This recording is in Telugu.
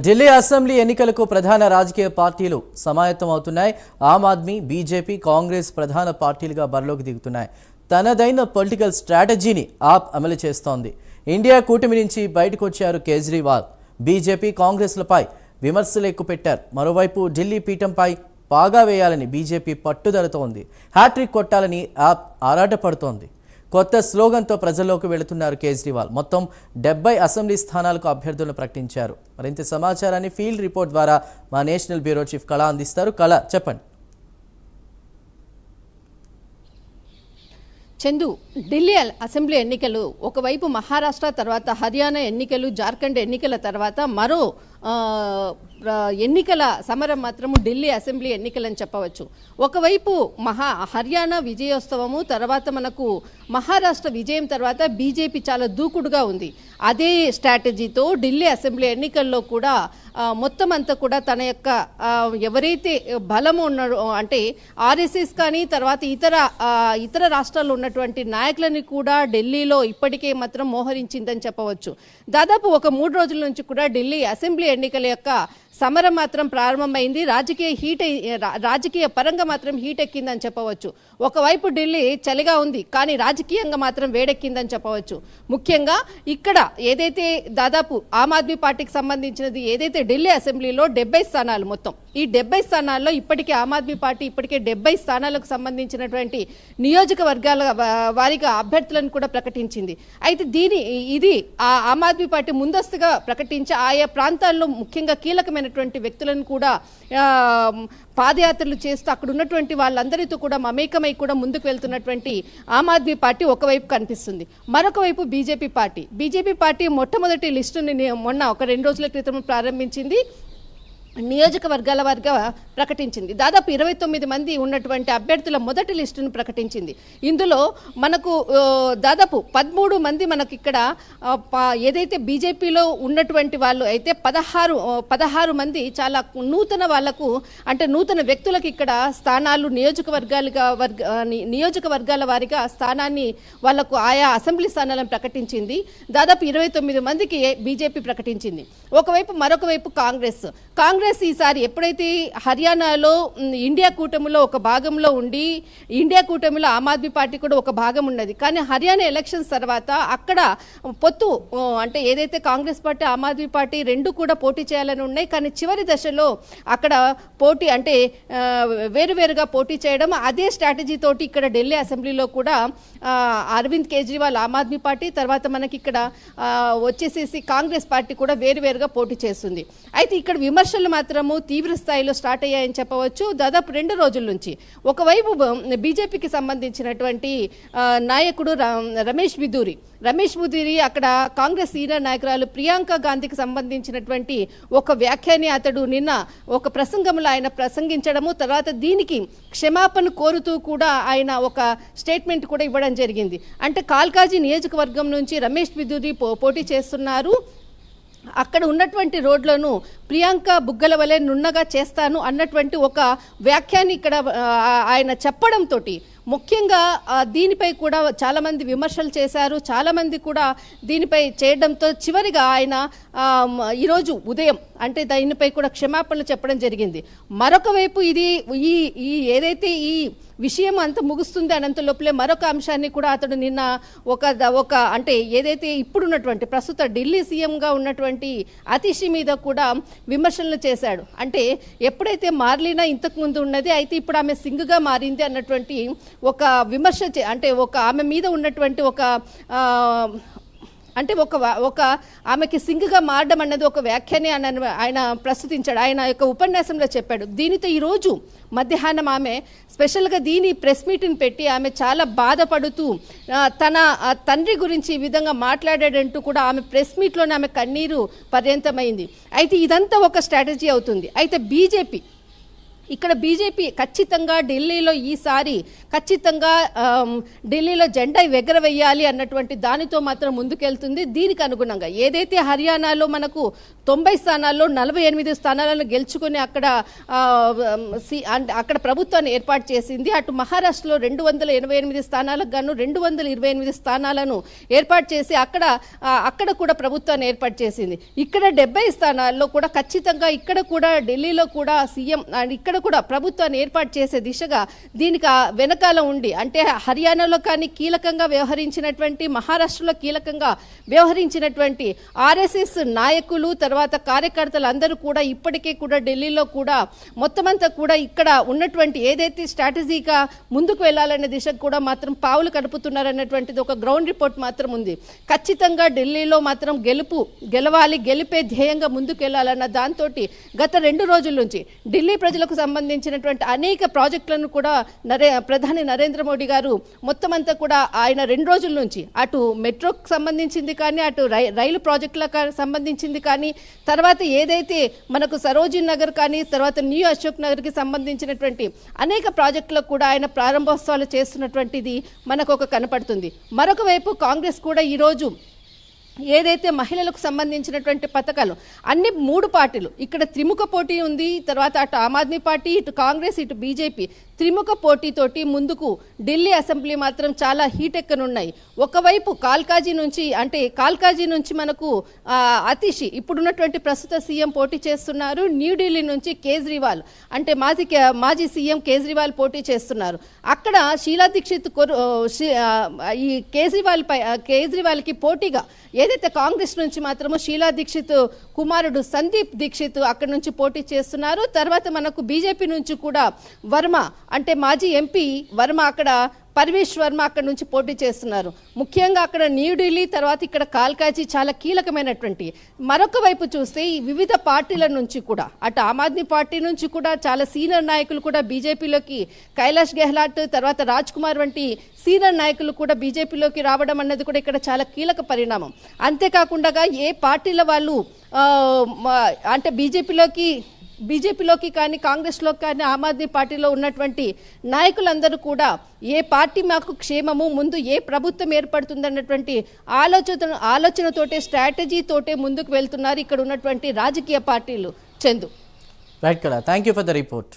ఢిల్లీ అసెంబ్లీ ఎన్నికలకు ప్రధాన రాజకీయ పార్టీలు సమాయత్తమవుతున్నాయి. ఆమ్ ఆద్మీ, బీజేపీ, కాంగ్రెస్ ప్రధాన పార్టీలుగా బరిలోకి దిగుతున్నాయి. తనదైన పొలిటికల్ స్ట్రాటజీని ఆప్ అమలు చేస్తోంది. ఇండియా కూటమి నుంచి బయటకు వచ్చారు కేజ్రీవాల్. బీజేపీ, కాంగ్రెస్లపై విమర్శలు ఎక్కుపెట్టారు. మరోవైపు ఢిల్లీ పీఠంపై పాగా వేయాలని బీజేపీ పట్టుదలతో ఉంది. హ్యాట్రిక్ కొట్టాలని ఆప్ ఆరాటపడుతోంది. కొత్త స్లోగన్తో ప్రజల్లోకి వెళుతున్నారు కేజ్రీవాల్. మొత్తం 70 అసెంబ్లీ స్థానాలకు అభ్యర్థులను ప్రకటించారు. మరింత సమాచారాన్ని ఫీల్డ్ రిపోర్ట్ ద్వారా మా నేషనల్ బ్యూరో చీఫ్ కళ అందిస్తారు. కళ, చెప్పండి. చందు, ఢిల్లీ అసెంబ్లీ ఎన్నికలు ఒకవైపు మహారాష్ట్ర తర్వాత హర్యానా ఎన్నికలు, జార్ఖండ్ ఎన్నికల తర్వాత మరో ఎన్నికల సమరం మాత్రము ఢిల్లీ అసెంబ్లీ ఎన్నికలని చెప్పవచ్చు. ఒకవైపు హర్యానా విజయోత్సవము తర్వాత మనకు మహారాష్ట్ర విజయం తర్వాత బీజేపీ చాలా దూకుడుగా ఉంది. అదే స్ట్రాటజీతో ఢిల్లీ అసెంబ్లీ ఎన్నికల్లో కూడా మొత్తం అంతా కూడా తన యొక్క ఎవరైతే బలము ఉన్నారో అంటే ఆర్ఎస్ఎస్ కానీ తర్వాత ఇతర రాష్ట్రాల్లో ఉన్నటువంటి నాయకులని కూడా ఢిల్లీలో ఇప్పటికే మాత్రం మోహరించిందని చెప్పవచ్చు. దాదాపు ఒక 3 రోజుల నుంచి కూడా ఢిల్లీ అసెంబ్లీ ఎన్నికల యొక్క సమరం మాత్రం ప్రారంభమైంది. రాజకీయ పరంగా మాత్రం హీట్ ఎక్కిందని చెప్పవచ్చు. ఒకవైపు ఢిల్లీ చలిగా ఉంది, కానీ రాజకీయంగా మాత్రం వేడెక్కిందని చెప్పవచ్చు. ముఖ్యంగా ఇక్కడ ఏదైతే దాదాపు ఆమ్ ఆద్మీ పార్టీకి సంబంధించినది ఏదైతే ఢిల్లీ అసెంబ్లీలో 70 స్థానాలు, మొత్తం ఈ 70 స్థానాల్లో ఇప్పటికే ఆమ్ ఆద్మీ పార్టీ ఇప్పటికే 70 స్థానాలకు సంబంధించినటువంటి నియోజకవర్గాల వారిగా అభ్యర్థులను కూడా ప్రకటించింది. అయితే ఇది ఆమ్ ఆద్మీ పార్టీ ముందస్తుగా ప్రకటించి ఆయా ప్రాంతాల్లో ముఖ్యంగా కీలకమైనటువంటి వ్యక్తులను కూడా పాదయాత్రలు చేస్తూ అక్కడ ఉన్నటువంటి వాళ్ళందరితో కూడా మమేకమై కూడా ముందుకు వెళ్తున్నటువంటి ఆమ్ ఆద్మీ పార్టీ ఒకవైపు కనిపిస్తుంది. మరొక వైపు బీజేపీ పార్టీ మొట్టమొదటి లిస్టుని మొన్న ఒక 2 రోజుల క్రితం ప్రారంభించింది. నియోజకవర్గాల వారిగా ప్రకటించింది. దాదాపు 29 మంది ఉన్నటువంటి అభ్యర్థుల మొదటి లిస్టును ప్రకటించింది. ఇందులో మనకు దాదాపు 13 మంది మనకు ఇక్కడ ఏదైతే బీజేపీలో ఉన్నటువంటి వాళ్ళు అయితే 16 మంది చాలా నూతన వాళ్లకు అంటే నూతన వ్యక్తులకు ఇక్కడ స్థానాలు నియోజకవర్గాల వారిగా స్థానాన్ని వాళ్లకు ఆయా అసెంబ్లీ స్థానాలను ప్రకటించింది. దాదాపు 29 మందికి బీజేపీ ప్రకటించింది. మరొక వైపు కాంగ్రెస్ ఈసారి ఎప్పుడైతే హర్యానాలో ఇండియా కూటమిలో ఒక భాగంలో ఉండి ఇండియా కూటమిలో ఆమ్ ఆద్మీ పార్టీ కూడా ఒక భాగం ఉన్నది, కానీ హర్యానా ఎలక్షన్స్ తర్వాత అక్కడ పొత్తు అంటే ఏదైతే కాంగ్రెస్ పార్టీ ఆమ్ ఆద్మీ పార్టీ రెండు కూడా పోటీ చేయాలని ఉన్నాయి, కానీ చివరి దశలో అక్కడ పోటీ అంటే వేరువేరుగా పోటీ చేయడం అదే స్ట్రాటజీ తోటి ఇక్కడ ఢిల్లీ అసెంబ్లీలో కూడా అరవింద్ కేజ్రీవాల్ ఆమ్ ఆద్మీ పార్టీ తర్వాత మనకి ఇక్కడ వచ్చేసేసి కాంగ్రెస్ పార్టీ కూడా వేరువేరుగా పోటీ చేస్తుంది. అయితే ఇక్కడ విమర్శలు మాత్రము తీవ్ర స్థాయిలో స్టార్ట్ అయ్యాయని చెప్పవచ్చు. దాదాపు 2 రోజుల నుంచి ఒకవైపు బీజేపీకి సంబంధించినటువంటి నాయకుడు రమేష్ బిధూరి అక్కడ కాంగ్రెస్ సీనియర్ నాయకురాలు ప్రియాంక గాంధీకి సంబంధించినటువంటి ఒక వ్యాఖ్యాన్ని అతడు నిన్న ఒక ప్రసంగంలో ఆయన ప్రసంగించడము, తర్వాత దీనికి క్షమాపణ కోరుతూ కూడా ఆయన ఒక స్టేట్మెంట్ కూడా ఇవ్వడం జరిగింది. అంటే కాల్కాజీ నియోజకవర్గం నుంచి రమేష్ బిధూరి పోటీ చేస్తున్నారు. అక్కడ ఉన్నటువంటి రోడ్లను ప్రియాంక బుగ్గల వలె నున్నగా చేస్తాను అన్నటువంటి ఒక వ్యాఖ్యాన్ని ఇక్కడ ఆయన చెప్పడంతో ముఖ్యంగా దీనిపై కూడా చాలామంది విమర్శలు చేశారు. చాలామంది కూడా దీనిపై చేయడంతో చివరిగా ఆయన ఈరోజు ఉదయం అంటే దీనిపై కూడా క్షమాపణలు చెప్పడం జరిగింది. మరొక వైపు ఈ ఏదైతే ఈ విషయం అంత ముగుస్తుంది అనంత లోపలే మరొక అంశాన్ని కూడా అతడు నిన్న ఒక అంటే ఏదైతే ఇప్పుడున్నటువంటి ప్రస్తుత ఢిల్లీ సీఎంగా ఉన్నటువంటి అతిషి మీద కూడా విమర్శలు చేశాడు. అంటే ఎప్పుడైతే మార్లినా ఇంతకు ముందు ఉన్నది అయితే ఇప్పుడు ఆమె సింగ్గా మారింది అన్నటువంటి ఒక విమర్శ అంటే ఒక ఆమె మీద ఉన్నటువంటి ఒక ఆమెకి సింగ్గా మారడం అన్నది ఒక వ్యాఖ్యాన్ని ఆయన ప్రస్తుతించాడు. ఆయన యొక్క ఉపన్యాసంలో చెప్పాడు. దీనితో ఈరోజు మధ్యాహ్నం ఆమె స్పెషల్గా ప్రెస్ మీట్ని పెట్టి ఆమె చాలా బాధపడుతూ తన తండ్రి గురించి ఈ విధంగా మాట్లాడాడంటూ కూడా ఆమె ప్రెస్ మీట్లోనే ఆమె కన్నీరు పర్యంతమైంది. అయితే ఇదంతా ఒక స్ట్రాటజీ అవుతుంది. అయితే ఇక్కడ బీజేపీ ఖచ్చితంగా ఢిల్లీలో ఈసారి ఖచ్చితంగా ఢిల్లీలో జెండా ఎగరవేయాలి అన్నటువంటి దానితో మాత్రం ముందుకెళ్తుంది. దీనికి అనుగుణంగా ఏదైతే హర్యానాలో మనకు 90 స్థానాల్లో 48 స్థానాలను గెలుచుకుని అక్కడ ప్రభుత్వాన్ని ఏర్పాటు చేసింది. అటు మహారాష్ట్రలో 288 స్థానాలకు గాను 228 స్థానాలను ఏర్పాటు చేసి అక్కడ కూడా ప్రభుత్వాన్ని ఏర్పాటు చేసింది. ఇక్కడ 70 స్థానాల్లో కూడా ఖచ్చితంగా ఇక్కడ కూడా ఢిల్లీలో కూడా సీఎం ఇక్కడ కూడా ప్రభుత్వాన్ని ఏర్పాటు చేసే దిశగా దీనికి వెనకాల ఉండి అంటే హర్యానాలో కానీ కీలకంగా వ్యవహరించినటువంటి, మహారాష్ట్రలో కీలకంగా వ్యవహరించినటువంటి ఆర్ఎస్ఎస్ నాయకులు తర్వాత కార్యకర్తలు అందరూ కూడా ఇప్పటికే కూడా ఢిల్లీలో కూడా మొత్తమంతా కూడా ఇక్కడ ఉన్నటువంటి ఏదైతే స్ట్రాటజీగా ముందుకు వెళ్ళాలనే దిశకు కూడా మాత్రం పావులు కడుపుతున్నారన్నటువంటిది ఒక గ్రౌండ్ రిపోర్ట్ మాత్రం ఉంది. ఖచ్చితంగా ఢిల్లీలో మాత్రం గెలవాలి, గెలిపే ధ్యేయంగా ముందుకు వెళ్ళాలన్న దాంతో గత 2 రోజుల నుంచి ఢిల్లీ ప్రజలకు సంబంధించినటువంటి అనేక ప్రాజెక్టులను కూడా ప్రధాని నరేంద్ర మోడీ గారు మొత్తం అంతా కూడా ఆయన 2 రోజుల నుంచి అటు మెట్రోకి సంబంధించింది కానీ అటు రైలు ప్రాజెక్టులకు సంబంధించింది కానీ తర్వాత ఏదైతే మనకు సరోజినీ నగర్ కానీ తర్వాత న్యూ అశోక్ నగర్కి సంబంధించినటువంటి అనేక ప్రాజెక్టులకు కూడా ఆయన ప్రారంభోత్సవాలు చేస్తున్నటువంటిది మనకు కనపడుతుంది. మరొక వైపు కాంగ్రెస్ కూడా ఈరోజు ఏదైతే మహిళలకు సంబంధించినటువంటి పథకాలు అన్ని 3 పార్టీలు ఇక్కడ త్రిముఖ పోటీ ఉంది. తర్వాత అటు ఆమ్ ఆద్మీ పార్టీ, ఇటు కాంగ్రెస్, ఇటు బీజేపీ త్రిముఖ పోటీతోటి ముందుకు ఢిల్లీ అసెంబ్లీ మాత్రం చాలా హీట్ ఎక్కనున్నాయి. ఒకవైపు కాల్కాజీ నుంచి మనకు అతిషి ఇప్పుడున్నటువంటి ప్రస్తుత సీఎం పోటీ చేస్తున్నారు. న్యూఢిల్లీ నుంచి కేజ్రీవాల్ అంటే మాజీ సీఎం కేజ్రీవాల్ పోటీ చేస్తున్నారు. అక్కడ షీలా దీక్షిత్ ఈ కేజ్రీవాల్కి పోటీగా ఏదైతే కాంగ్రెస్ నుంచి మాత్రము షీలా దీక్షిత్ కుమారుడు సందీప్ దీక్షిత్ అక్కడ నుంచి పోటీ చేస్తున్నారు. తర్వాత మనకు బీజేపీ నుంచి కూడా వర్మ అంటే మాజీ ఎంపీ వర్మ పరమేష్ వర్మ అక్కడ నుంచి పోటీ చేస్తున్నారు. ముఖ్యంగా అక్కడ న్యూఢిల్లీ తర్వాత ఇక్కడ కాల్కాజీ చాలా కీలకమైనటువంటి. మరొక వైపు చూస్తే ఈ వివిధ పార్టీల నుంచి కూడా అటు ఆమ్ ఆద్మీ పార్టీ నుంచి కూడా చాలా సీనియర్ నాయకులు కూడా బీజేపీలోకి కైలాష్ గెహ్లాట్ తర్వాత రాజ్ కుమార్ వంటి సీనియర్ నాయకులు కూడా బీజేపీలోకి రావడం అన్నది కూడా ఇక్కడ చాలా కీలక పరిణామం. అంతేకాకుండా ఏ పార్టీల వాళ్ళు అంటే బీజేపీలోకి కానీ కాంగ్రెస్లోకి కానీ ఆమ్ ఆద్మీ పార్టీలో ఉన్నటువంటి నాయకులందరూ కూడా ఏ పార్టీ మాకు క్షేమము, ముందు ఏ ప్రభుత్వం ఏర్పడుతుందన్నటువంటి ఆలోచనతోటే స్ట్రాటజీతోటే ముందుకు వెళ్తున్నారు ఇక్కడ ఉన్నటువంటి రాజకీయ పార్టీలు. చందు, రైట్ కదా, thank you for the report.